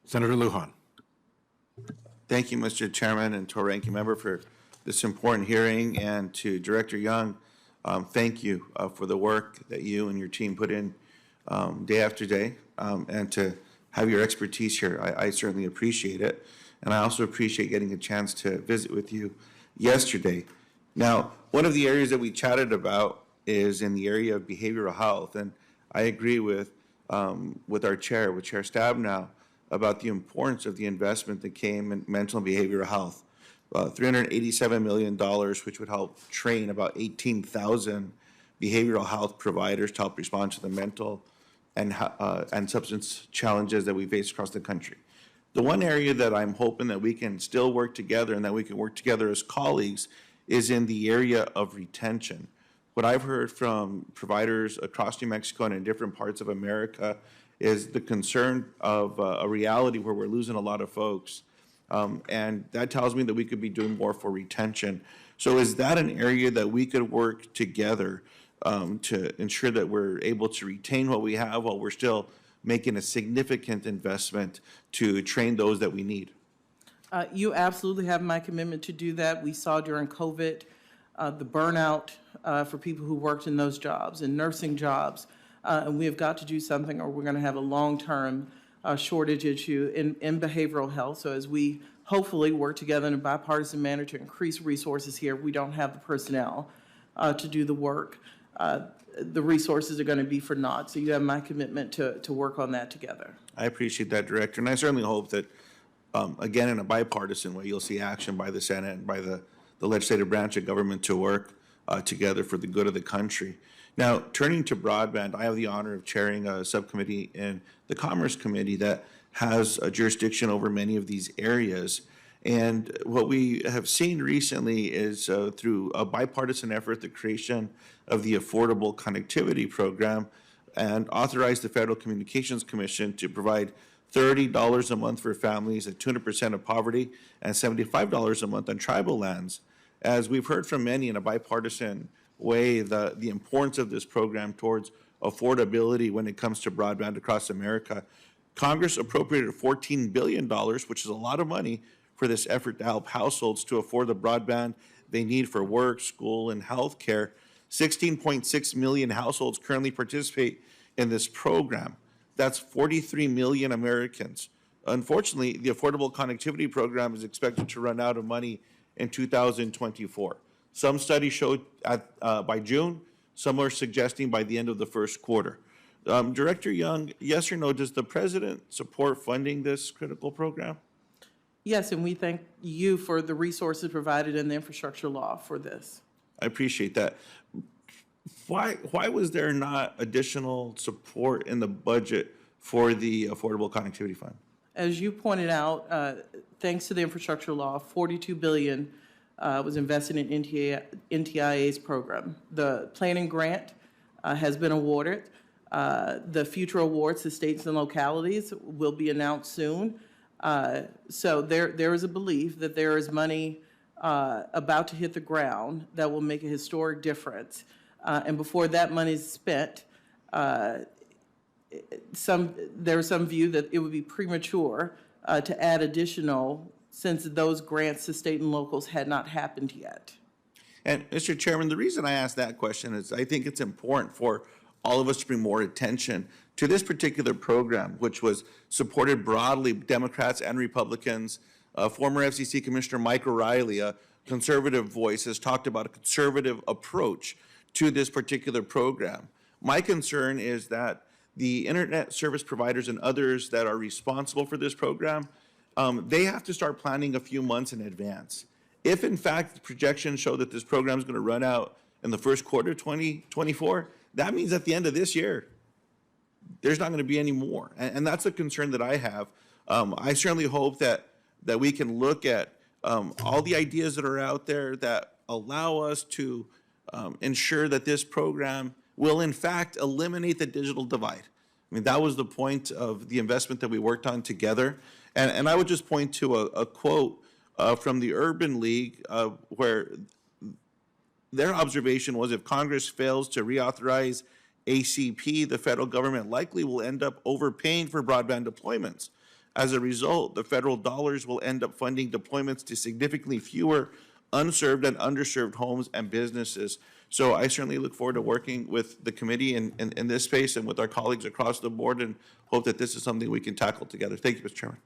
Senator Lujan. Thank you, Mr. Chairman, and to our ranking member for this important hearing, and to Director Young, thank you for the work that you and your team put in day after day, and to have your expertise here. I certainly appreciate it, and I also appreciate getting a chance to visit with you yesterday. Now, one of the areas that we chatted about is in the area of behavioral health, and I agree with our chair, with Chair Stabenow, about the importance of the investment that came in mental and behavioral health. $387 million, which would help train about 18,000 behavioral health providers to help respond to the mental and substance challenges that we face across the country. The one area that I'm hoping that we can still work together and that we can work together as colleagues is in the area of retention. What I've heard from providers across New Mexico and in different parts of America is the concern of a reality where we're losing a lot of folks. And that tells me that we could be doing more for retention. So is that an area that we could work together to ensure that we're able to retain what we have while we're still making a significant investment to train those that we need? You absolutely have my commitment to do that. We saw during COVID the burnout for people who worked in those jobs and nursing jobs. And we have got to do something, or we're going to have a long-term shortage issue in behavioral health. So as we hopefully work together in a bipartisan manner to increase resources here, we don't have the personnel to do the work. The resources are going to be for naught. So you have my commitment to work on that together. I appreciate that, Director. And I certainly hope that, again, in a bipartisan way, you'll see action by the Senate and by the legislative branch of government to work together for the good of the country. Now, turning to broadband, I have the honor of chairing a subcommittee in the Commerce Committee that has a jurisdiction over many of these areas. And what we have seen recently is through a bipartisan effort, the creation of the Affordable Connectivity Program, and authorized the Federal Communications Commission to provide $30 a month for families at 200% of poverty and $75 a month on tribal lands. As we've heard from many in a bipartisan way, the importance of this program towards affordability when it comes to broadband across America. Congress appropriated $14 billion, which is a lot of money, for this effort to help households to afford the broadband they need for work, school, and health care. 16.6 million households currently participate in this program. That's 43 million Americans. Unfortunately, the Affordable Connectivity Program is expected to run out of money in 2024. Some studies showed by June, some are suggesting by the end of the first quarter. Director Young, yes or no, does the President support funding this critical program? Yes, and we thank you for the resources provided in the infrastructure law for this. I appreciate that. Why was there not additional support in the budget for the Affordable Connectivity Fund? As you pointed out, thanks to the infrastructure law, $42 billion was invested in NTIA's program. The planning grant has been awarded. The future awards to states and localities will be announced soon. So there is a belief that there is money about to hit the ground that will make a historic difference. And before that money is spent, there is some view that it would be premature to add additional, since those grants to state and locals had not happened yet. And Mr. Chairman, the reason I asked that question is I think it's important for all of us to bring more attention to this particular program, which was supported broadly, Democrats and Republicans. Former FCC Commissioner Mike O'Reilly, a conservative voice, has talked about a conservative approach to this particular program. My concern is that the internet service providers and others that are responsible for this program, they have to start planning a few months in advance. If in fact the projections show that this program is going to run out in the first quarter of 2024, that means at the end of this year, there's not going to be any more. And that's a concern that I have. I certainly hope that we can look at all the ideas that are out there that allow us to ensure that this program will in fact eliminate the digital divide. I mean, that was the point of the investment that we worked on together. And I would just point to a quote from the Urban League where their observation was, if Congress fails to reauthorize ACP, the federal government likely will end up overpaying for broadband deployments. As a result, the federal dollars will end up funding deployments to significantly fewer unserved and underserved homes and businesses. So I certainly look forward to working with the committee in this space and with our colleagues across the board, and hope that this is something we can tackle together. Thank you, Mr. Chairman.